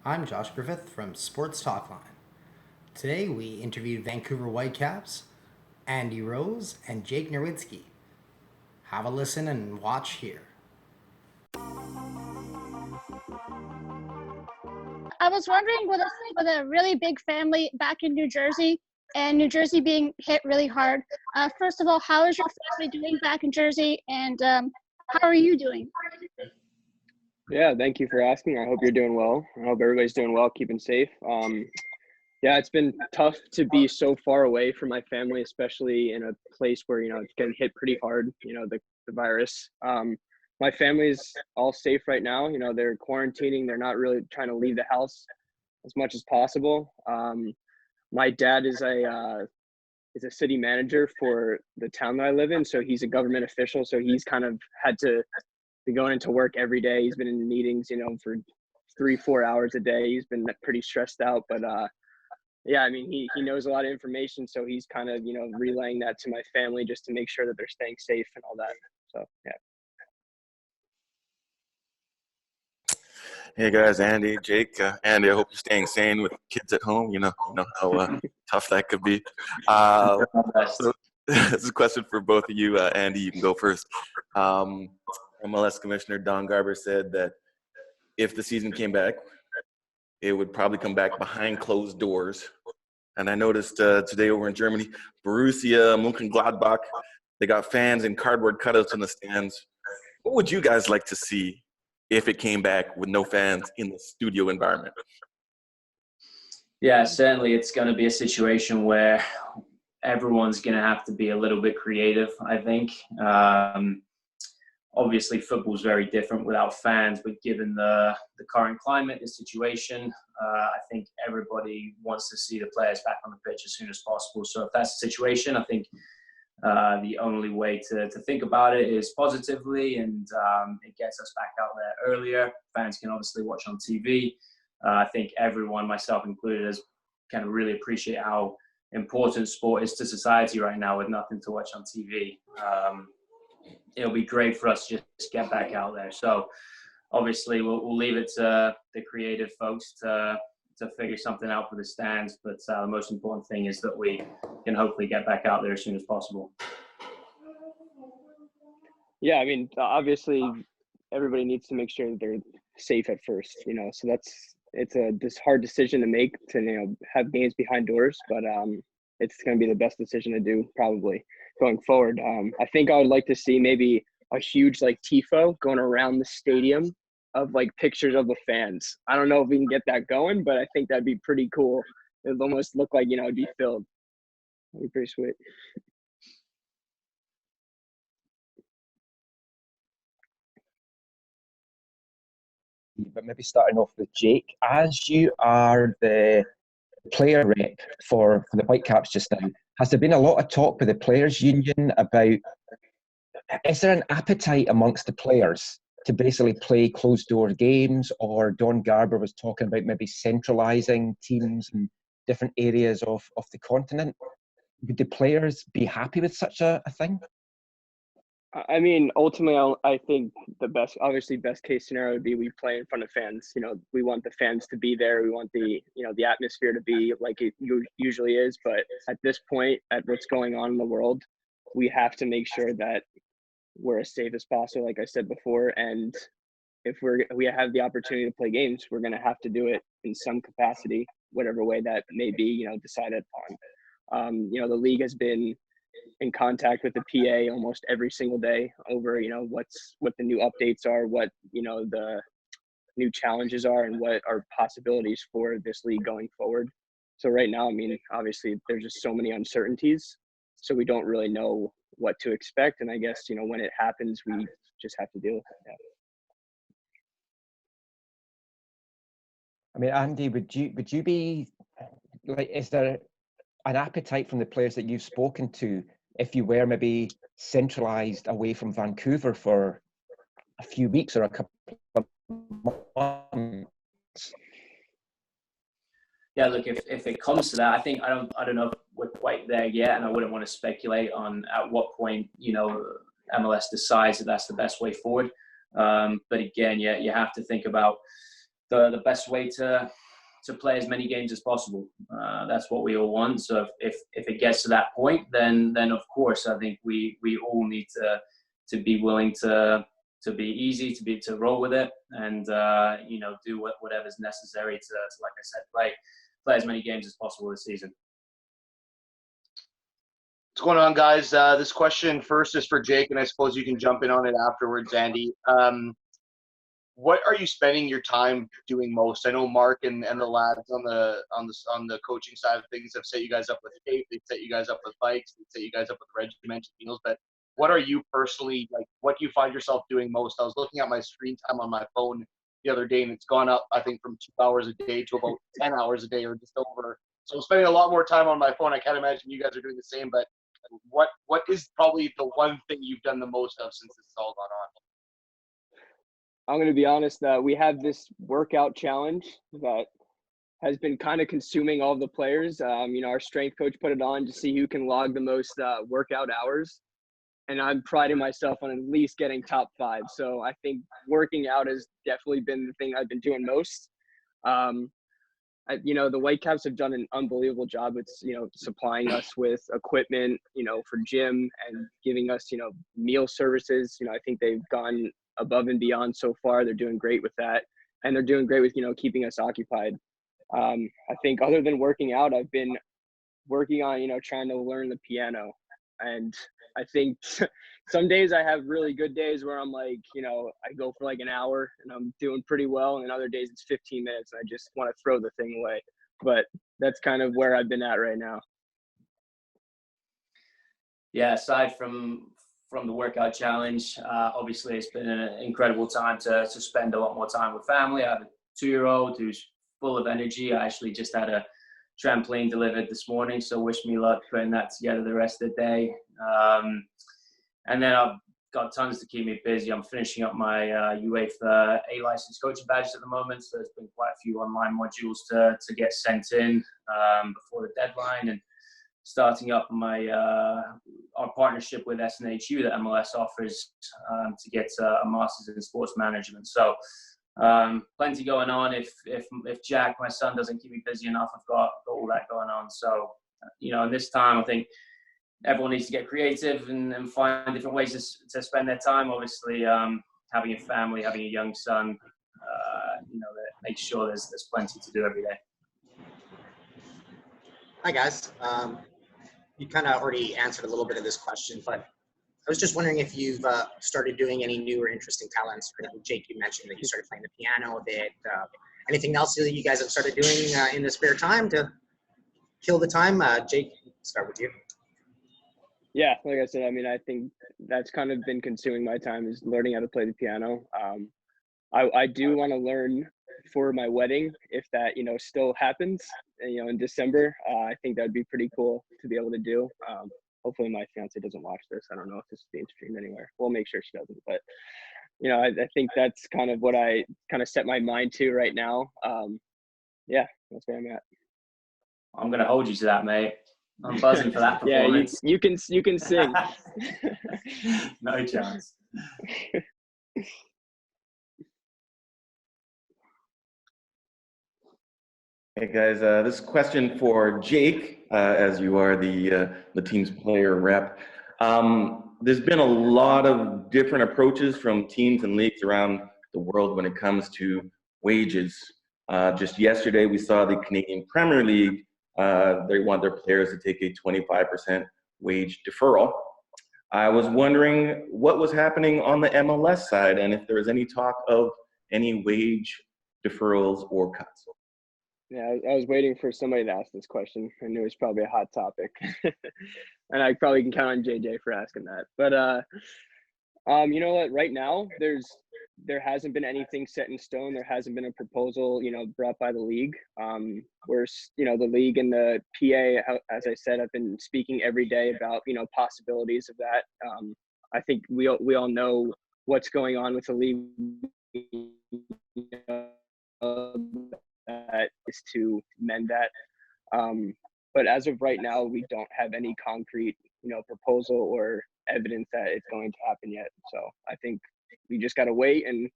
I'm Josh Griffith from Sports Talkline. Today we interviewed Vancouver Whitecaps, Andy Rose, and Jake Nerwinski. Have a listen and watch here. I was wondering, with a really big family back in New Jersey, and New Jersey being hit really hard, first of all, how is your family doing back in Jersey, and how are you doing? Yeah, thank you for asking. I hope you're doing well. I hope everybody's doing well, keeping safe. Yeah, it's been tough to be so far away from my family, especially in a place where, it's getting hit pretty hard, the virus. My family's all safe right now. They're quarantining. They're not really trying to leave the house as much as possible. My dad is a city manager for the town that I live in, so he's a government official. So he's kind of had to be going into work every day. He's been in meetings, for 3-4 hours a day. He's been pretty stressed out, but yeah, I mean, he knows a lot of information, so he's kind of, relaying that to my family just to make sure that they're staying safe and all that. So, yeah. Hey guys, Andy, Jake. Andy, I hope you're staying sane with kids at home. You know how tough that could be. So this is a question for both of you. Andy, you can go first. MLS Commissioner Don Garber said that if the season came back, it would probably come back behind closed doors. And I noticed today over in Germany, Borussia Mönchengladbach, they got fans and cardboard cutouts in the stands. What would you guys like to see if it came back with no fans in the studio environment? Yeah, certainly it's going to be a situation where everyone's going to have to be a little bit creative, I think. Obviously, football's very different without fans, but given the current climate, the situation, I think everybody wants to see the players back on the pitch as soon as possible. So if that's the situation, I think the only way to think about it is positively, and it gets us back out there earlier. Fans can obviously watch on TV. I think everyone, myself included, has kind of really appreciate how important sport is to society right now with nothing to watch on TV. It'll be great for us to just get back out there. So obviously we'll leave it to the creative folks to figure something out for the stands. But the most important thing is that we can hopefully get back out there as soon as possible. Yeah, I mean, obviously everybody needs to make sure that they're safe at first, so it's this hard decision to make to, have games behind doors, but it's going to be the best decision to do probably going forward. I think I would like to see maybe a huge tifo going around the stadium of pictures of the fans. I don't know if we can get that going, but I think that'd be pretty cool. It'd almost look like, it'd be filled. That'd be pretty sweet. But maybe starting off with Jake, as you are the player rep for the Whitecaps just now, has there been a lot of talk with the players' union about, is there an appetite amongst the players to basically play closed-door games? Or Don Garber was talking about maybe centralising teams in different areas of the continent. Would the players be happy with such a thing? I mean, ultimately, I think the best case scenario would be we play in front of fans. We want the fans to be there. We want the atmosphere to be like it usually is. But at this point, at what's going on in the world, we have to make sure that we're as safe as possible, like I said before. And if we have the opportunity to play games, we're going to have to do it in some capacity, whatever way that may be, decided upon. The league has been in contact with the PA almost every single day over, what the new updates are, what, the new challenges are, and what are possibilities for this league going forward. So right now, I mean, obviously there's just so many uncertainties, so we don't really know what to expect. And I guess, when it happens, we just have to deal with it. Yeah. I mean, Andy, would you be is there an appetite from the players that you've spoken to if you were maybe centralised away from Vancouver for a few weeks or a couple of months? Yeah, look, if it comes to that, I think I don't know if we're quite there yet, and I wouldn't want to speculate on at what point MLS decides that that's the best way forward. But again, yeah, you have to think about the best way to play as many games as possible. That's what we all want. So if it gets to that point, then of course I think we all need to be willing to be easy, to roll with it, and do whatever's necessary to like I said, play as many games as possible this season. What's going on, guys? This question first is for Jake, and I suppose you can jump in on it afterwards, Andy. What are you spending your time doing most? I know Mark and the lads on the coaching side of things have set you guys up with tape, they've set you guys up with bikes, they've set you guys up with regimented meals. But what are you personally like? What do you find yourself doing most? I was looking at my screen time on my phone the other day, and it's gone up, I think, from 2 hours a day to about 10 hours a day, or just over. So I'm spending a lot more time on my phone. I can't imagine you guys are doing the same. But what is probably the one thing you've done the most of since this has all gone on? I'm going to be honest, we have this workout challenge that has been kind of consuming all of the players. Our strength coach put it on to see who can log the most workout hours. And I'm priding myself on at least getting top 5. So I think working out has definitely been the thing I've been doing most. The Whitecaps have done an unbelievable job with, supplying us with equipment, for gym, and giving us, meal services. I think they've gone above and beyond so far. They're doing great with that. And they're doing great with, keeping us occupied. I think other than working out, I've been working on, trying to learn the piano. And I think some days I have really good days where I'm like, I go for like an hour and I'm doing pretty well. And other days it's 15 minutes and I just want to throw the thing away. But that's kind of where I've been at right now. Yeah, aside from the workout challenge, obviously it's been an incredible time to spend a lot more time with family. I have a 2-year-old who's full of energy. I actually just had a trampoline delivered this morning, so wish me luck putting that together the rest of the day. And then I've got tons to keep me busy. I'm finishing up my UEFA A license coaching badges at the moment, so there's been quite a few online modules to get sent in before the deadline, and starting up my our partnership with SNHU that MLS offers to get a master's in sports management. So plenty going on. If Jack, my son, doesn't keep me busy enough, I've got all that going on. So in this time, I think everyone needs to get creative and find different ways to spend their time. Obviously, having a family, having a young son, that makes sure there's plenty to do every day. Hi, guys. You kind of already answered a little bit of this question, but I was just wondering if you've started doing any new or interesting talents. Jake, you mentioned that you started playing the piano a bit. Anything else that you guys have started doing in the spare time to kill the time? Jake, start with you. Yeah, like I said, I think that's kind of been consuming my time, is learning how to play the piano. I do want to learn for my wedding, if that, still happens, in December. I think that'd be pretty cool to be able to do. Hopefully my fiance doesn't watch this. I don't know if this is being streamed anywhere. We'll make sure she doesn't. But, I think that's kind of what I kind of set my mind to right now. Yeah, that's where I'm at. I'm going to hold you to that, mate. I'm buzzing for that performance. Yeah, you can sing. No chance. Hey guys, this question for Jake, as you are the team's player rep. There's been a lot of different approaches from teams and leagues around the world when it comes to wages. Just yesterday, we saw the Canadian Premier League. They want their players to take a 25% wage deferral. I was wondering what was happening on the MLS side, and if there was any talk of any wage deferrals or cuts. Yeah, I was waiting for somebody to ask this question. I knew it was probably a hot topic. And I probably can count on JJ for asking that. But you know what? Right now, there hasn't been anything set in stone. There hasn't been a proposal, brought by the league. Where the league and the PA, as I said, I've been speaking every day about possibilities of that. I think we all know what's going on with the league. That is to mend that. But as of right now, we don't have any concrete, proposal or evidence that it's going to happen yet. So I think we just got to wait. And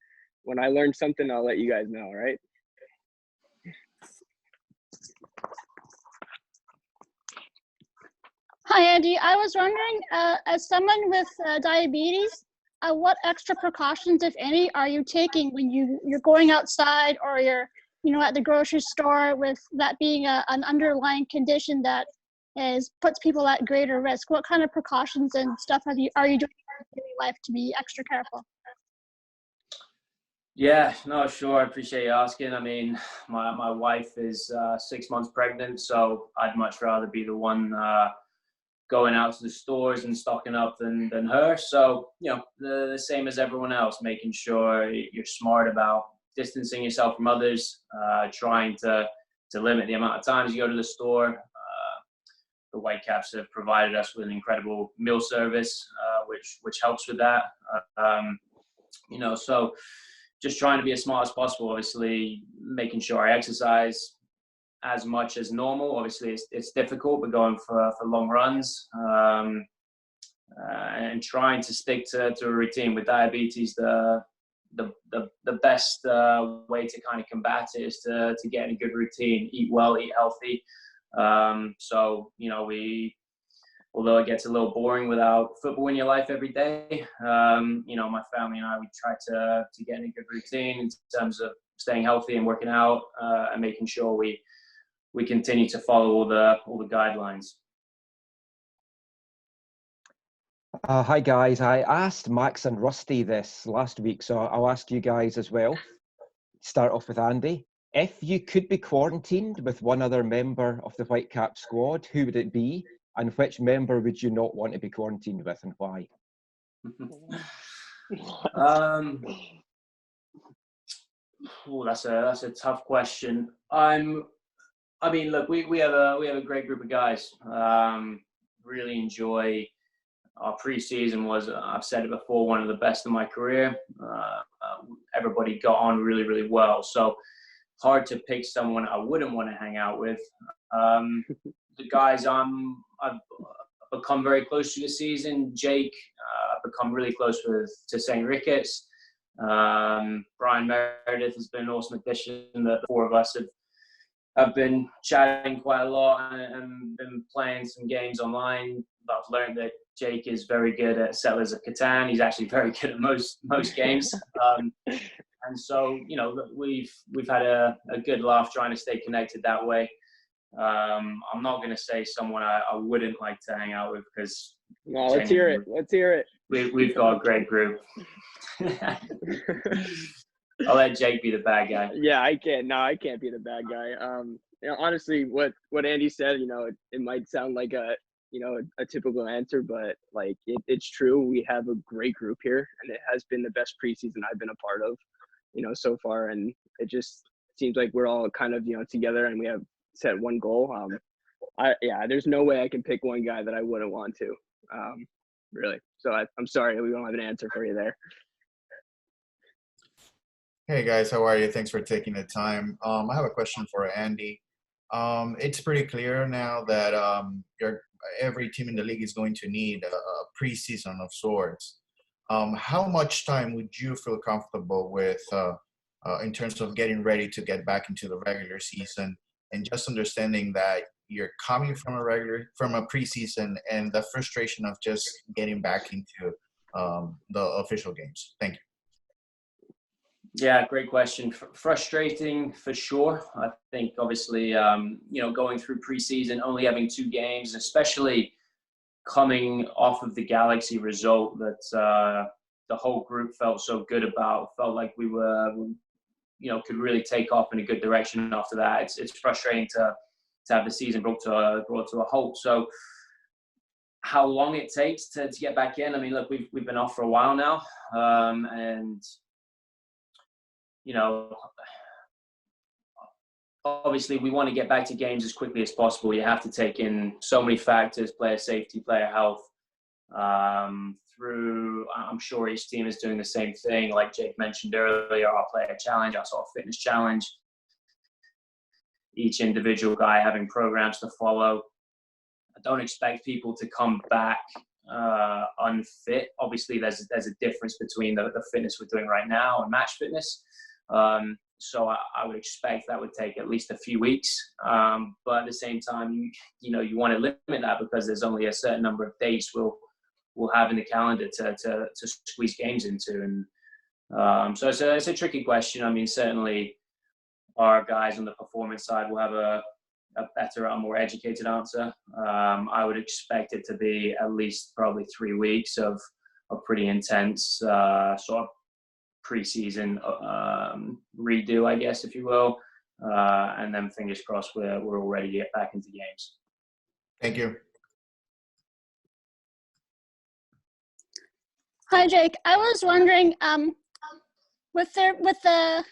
when I learn something, I'll let you guys know, right? Hi, Andy. I was wondering, as someone with diabetes, what extra precautions, if any, are you taking when you're going outside or you're, at the grocery store, with that being an underlying condition that puts people at greater risk? What kind of precautions and stuff are you doing in your daily life to be extra careful? Yeah, no, sure. I appreciate you asking. I mean, my wife is 6 months pregnant, so I'd much rather be the one going out to the stores and stocking up than her. So, the same as everyone else, making sure you're smart about distancing yourself from others, trying to limit the amount of times you go to the store. The Whitecaps have provided us with an incredible meal service, which helps with that. So just trying to be as smart as possible, obviously making sure I exercise as much as normal. Obviously it's difficult, but going for long runs, and trying to stick to a routine. With diabetes, the best way to kind of combat it is to get in a good routine, eat well, eat healthy. Although it gets a little boring without football in your life every day, my family and I, we try to get in a good routine in terms of staying healthy and working out, and making sure we continue to follow all the guidelines. Hi guys, I asked Max and Rusty this last week, so I'll ask you guys as well. Start off with Andy. If you could be quarantined with one other member of the Whitecap squad, who would it be? And which member would you not want to be quarantined with, and why? That's a tough question. Look, we have a great group of guys. Really enjoy our preseason. I've said it before, one of the best in my career. Everybody got on really, really well. So hard to pick someone I wouldn't want to hang out with. The guys I've become very close to this season. Jake, I've become really close to St. Ricketts. Brian Meredith has been an awesome addition. The four of us have been chatting quite a lot and been playing some games online. But I've learned that Jake is very good at Settlers of Catan. He's actually very good at most games. And so, we've had a good laugh trying to stay connected that way. I'm not going to say someone I wouldn't like to hang out with, because no, let's hear it. We've got a great group. I'll let Jake be the bad guy. Yeah, I can't be the bad guy. Honestly, what Andy said, it might sound like a typical answer, but like it's true. We have a great group here, and it has been the best preseason I've been a part of, so far. And it just seems like we're all kind of, together, and we have set one goal. There's no way I can pick one guy that I wouldn't want to, really. So I'm sorry, we don't have an answer for you there. Hey guys, how are you? Thanks for taking the time. I have a question for Andy. It's pretty clear now that every team in the league is going to need a preseason of sorts. How much time would you feel comfortable with in terms of getting ready to get back into the regular season, and just understanding that you're coming from a preseason and the frustration of just getting back into the official games? Thank you. Yeah, great question. Frustrating for sure. I think obviously, going through preseason, only having 2 games, especially coming off of the Galaxy result that the whole group felt so good about, felt like we were, could really take off in a good direction after that. It's frustrating to have the season brought to a halt. So how long it takes to get back in? I mean, look, we've been off for a while now, and obviously we want to get back to games as quickly as possible. You have to take in so many factors: player safety, player health. I'm sure each team is doing the same thing. Like Jake mentioned earlier, our player challenge, our sort of fitness challenge. Each individual guy having programs to follow. I don't expect people to come back unfit. Obviously, there's a difference between the fitness we're doing right now and match fitness. So I would expect that would take at least a few weeks. But at the same time, you want to limit that because there's only a certain number of dates we'll have in the calendar to squeeze games into. And so it's a tricky question. I mean, certainly our guys on the performance side will have a better, a more educated answer. I would expect it to be at least probably 3 weeks of pretty intense sort of preseason redo, I guess, if you will. And then fingers crossed we're all ready to get back into games. Thank you. Hi, Jake. I was wondering, with the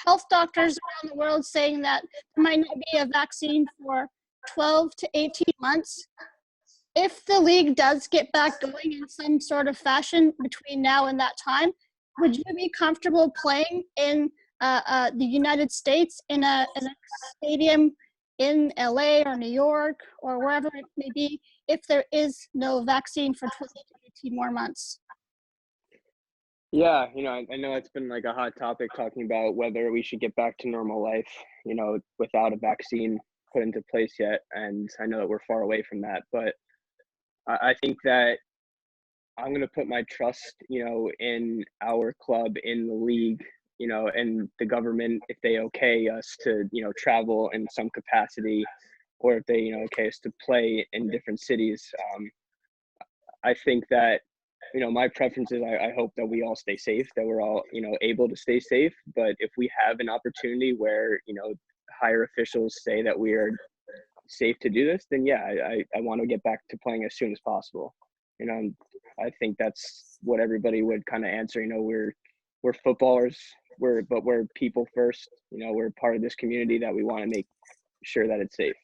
health doctors around the world saying that there might not be a vaccine for 12 to 18 months, if the league does get back going in some sort of fashion between now and that time, would you be comfortable playing in the United States in a stadium in LA or New York or wherever it may be if there is no vaccine for 12 to 18 more months? Yeah, I know it's been like a hot topic talking about whether we should get back to normal life, without a vaccine put into place yet. And I know that we're far away from that, but I think that I'm going to put my trust, in our club, in the league, and the government, if they okay us to, travel in some capacity, or if they, okay us to play in different cities. I think that, my preference is I hope that we all stay safe, that we're all, able to stay safe. But if we have an opportunity where, higher officials say that we are safe to do this, then yeah, I want to get back to playing as soon as possible. I think that's what everybody would kind of answer. We're footballers, but we're people first. We're part of this community that we want to make sure that it's safe.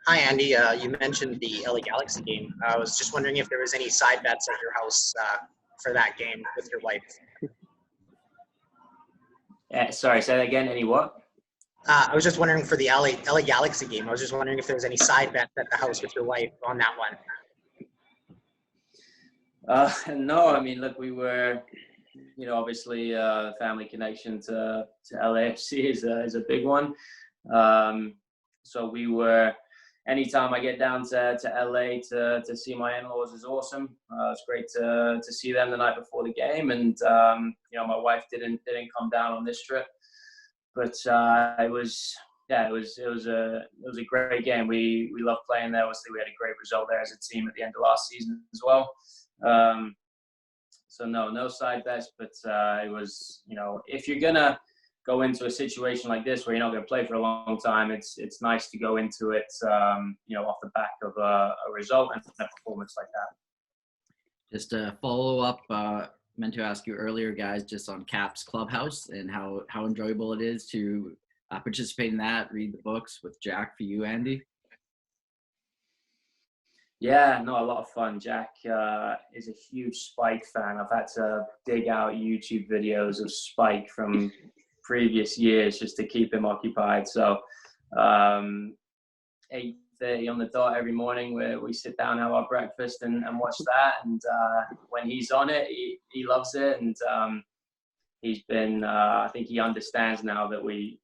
Hi, Andy. You mentioned the LA Galaxy game. I was just wondering if there was any side bets at your house for that game with your wife. Sorry, say that again. Any what? I was just wondering for the LA Galaxy game. I was just wondering if there was any side bets at the house with your wife on that one. No, I mean, look, we were, obviously family connection to LAFC is a big one. So we were, anytime I get down to LA to see my in-laws is awesome. It's great to see them the night before the game. And, my wife didn't come down on this trip, but it was a great game. We loved playing there. Obviously we had a great result there as a team at the end of last season as well. So no side bets, but it was, if you're gonna go into a situation like this where you're not going to play for a long time, it's nice to go into it, off the back of a result and a performance like that. Just a follow up, meant to ask you earlier, guys, just on Caps Clubhouse and how enjoyable it is to participate in that, read the books with Jack for you, Andy. Yeah, no, a lot of fun. Jack is a huge Spike fan. I've had to dig out YouTube videos of Spike from previous years just to keep him occupied. So 8:30 on the dot every morning where we sit down, have our breakfast and watch that. And when he's on it, he loves it. And he's been, I think he understands now that to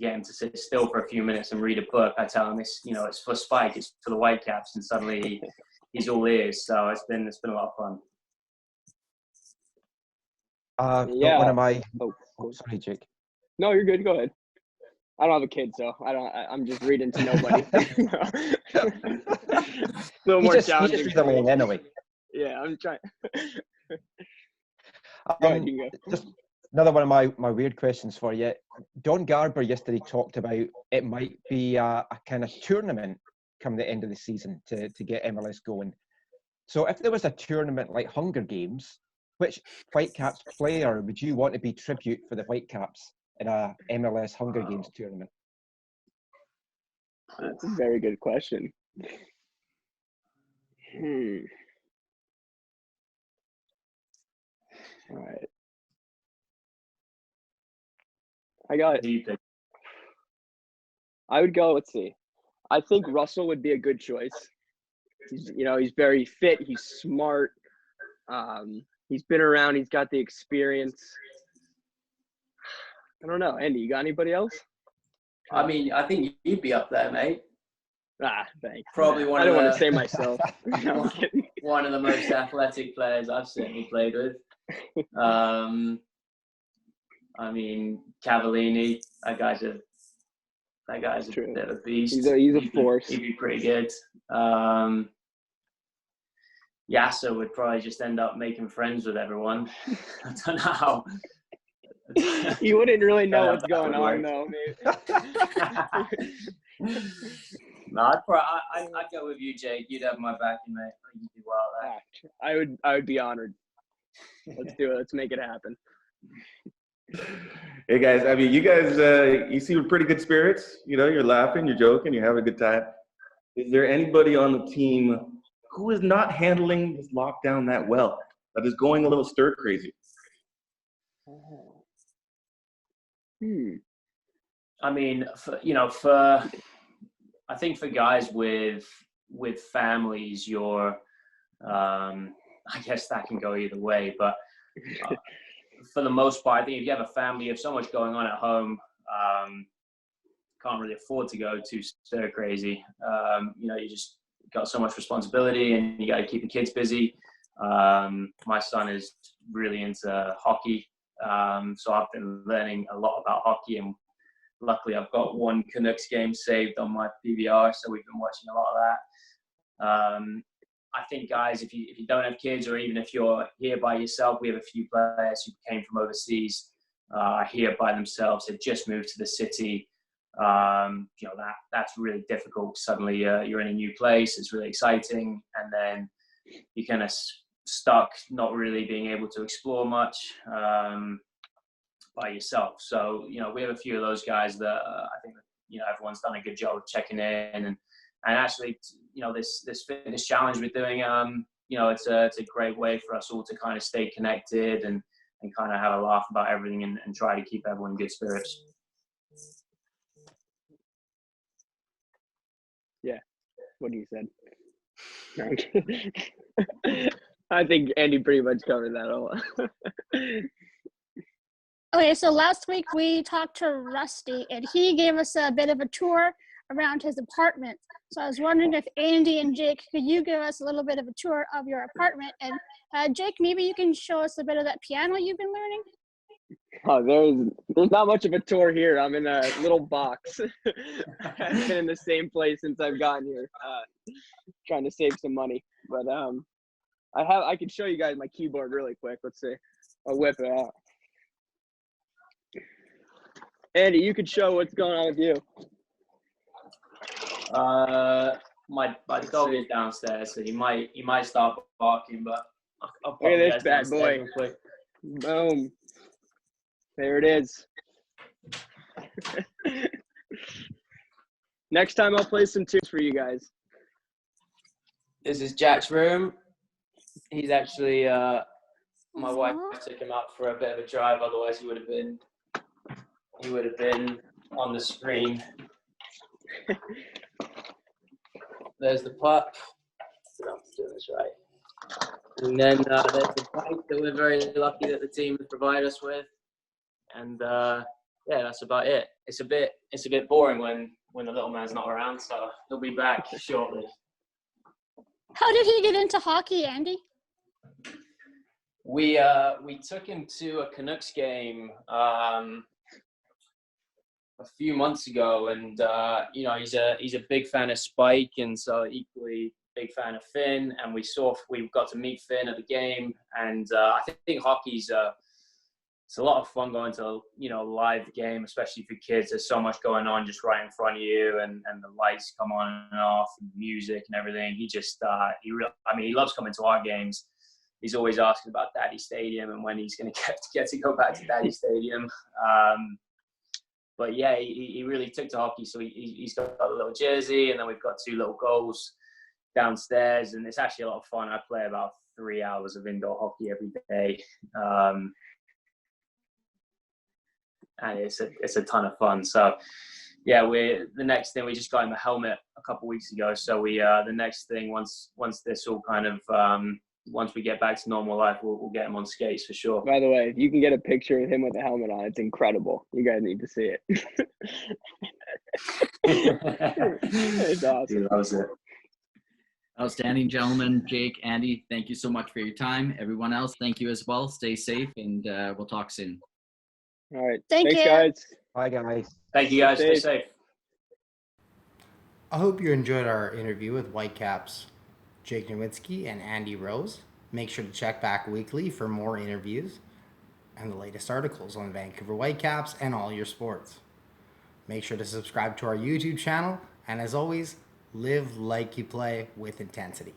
get him to sit still for a few minutes and read a book, I tell him it's for Spike, it's for the Whitecaps, and suddenly he's all ears. So it's been a lot of fun. Yeah. One of my. Oh, sorry, Jake. No, you're good. Go ahead. I don't have a kid, so I'm just reading to nobody. A little more challenging. You just read along anyway. Yeah, I'm trying. Just another one of my weird questions for you. Don Garber yesterday talked about it might be a kind of tournament come the end of the season to get MLS going. So if there was a tournament like Hunger Games, which Whitecaps player would you want to be tribute for the Whitecaps in a MLS Hunger Games tournament? That's a very good question. All right. I got it. I would go, let's see. I think Russell would be a good choice. He's very fit. He's smart. He's been around. He's got the experience. I don't know. Andy, you got anybody else? I mean, I think you'd be up there, mate. Thanks. Probably one I of don't the, want to say myself. No, I'm kidding. one of the most athletic players I've certainly played with. I mean, Cavallini, that guy's a True. bit of a beast. He's a force. He'd be pretty good. Yasser would probably just end up making friends with everyone. I don't know how. You wouldn't really know what's going on, though, maybe. No, I'd go with you, Jake. You'd have my backing, mate. I think you'd do well there. I would be honored. Let's do it. Let's make it happen. Hey guys, I mean, you guys, you seem in pretty good spirits. You know, you're laughing, you're joking, you're having a good time. Is there anybody on the team who is not handling this lockdown that well, that is going a little stir crazy? I mean, I think for guys with families, I guess that can go either way, but for the most part, I think if you have a family, you have so much going on at home, can't really afford to go too stir crazy. You just got so much responsibility and you got to keep the kids busy. My son is really into hockey, so I've been learning a lot about hockey, and luckily I've got one Canucks game saved on my PVR, so we've been watching a lot of that. I think, guys, if you don't have kids, or even if you're here by yourself, we have a few players who came from overseas, here by themselves, have just moved to the city. That's really difficult. Suddenly you're in a new place. It's really exciting, and then you're kind of stuck, not really being able to explore much by yourself. So we have a few of those guys that I think everyone's done a good job of checking in, and actually this fitness challenge we're doing, it's a great way for us all to kind of stay connected and kind of have a laugh about everything and try to keep everyone in good spirits. Yeah, what you said. I think Andy pretty much covered that all. Okay, so last week we talked to Rusty, and he gave us a bit of a tour around his apartment. So I was wondering if Andy and Jake, could you give us a little bit of a tour of your apartment? And Jake, maybe you can show us a bit of that piano you've been learning? Oh, there's not much of a tour here. I'm in a little box. I've been in the same place since I've gotten here, trying to save some money. But I can show you guys my keyboard really quick. Let's see. I'll whip it out. Andy, you could show what's going on with you. My dog is downstairs, so he might start barking, but I'll look at this bad boy. Boom. There it is. Next time I'll play some tunes for you guys. This is Jack's room. He's actually my wife took him out for a bit of a drive, otherwise he would have been on the screen. There's the pup. I'm doing this right. And then there's the bike that we're very lucky that the team has provided us with. And that's about it. It's a bit boring when the little man's not around, so he'll be back shortly. How did he get into hockey, Andy? We took him to a Canucks game a few months ago, and he's a big fan of Spike, and so equally big fan of Finn. And we got to meet Finn at the game, and I think hockey's it's a lot of fun going to a live game, especially for kids. There's so much going on just right in front of you, and the lights come on and off, and music and everything. He just he loves coming to our games. He's always asking about Daddy Stadium and when he's going to get to go back to Daddy Stadium. But yeah, he really took to hockey. So he's got a little jersey, and then we've got 2 little goals downstairs, and it's actually a lot of fun. I play about 3 hours of indoor hockey every day, and it's a ton of fun. So yeah, the next thing, we just got him a helmet a couple weeks ago. So the next thing, once this all kind of once we get back to normal life, we'll get him on skates for sure. By the way, if you can get a picture of him with a helmet on, it's incredible. You guys need to see it. It's awesome. He loves it. Outstanding, gentlemen. Jake, Andy, thank you so much for your time. Everyone else, thank you as well. Stay safe, and we'll talk soon. All right. Thank Thanks, you. guys. Bye, guys. Thank you, guys. Stay Safe. safe. I hope you enjoyed our interview with Whitecaps Jake Nerwinski and Andy Rose. Make sure to check back weekly for more interviews and the latest articles on Vancouver Whitecaps and all your sports. Make sure to subscribe to our YouTube channel, and as always, live like you play with intensity.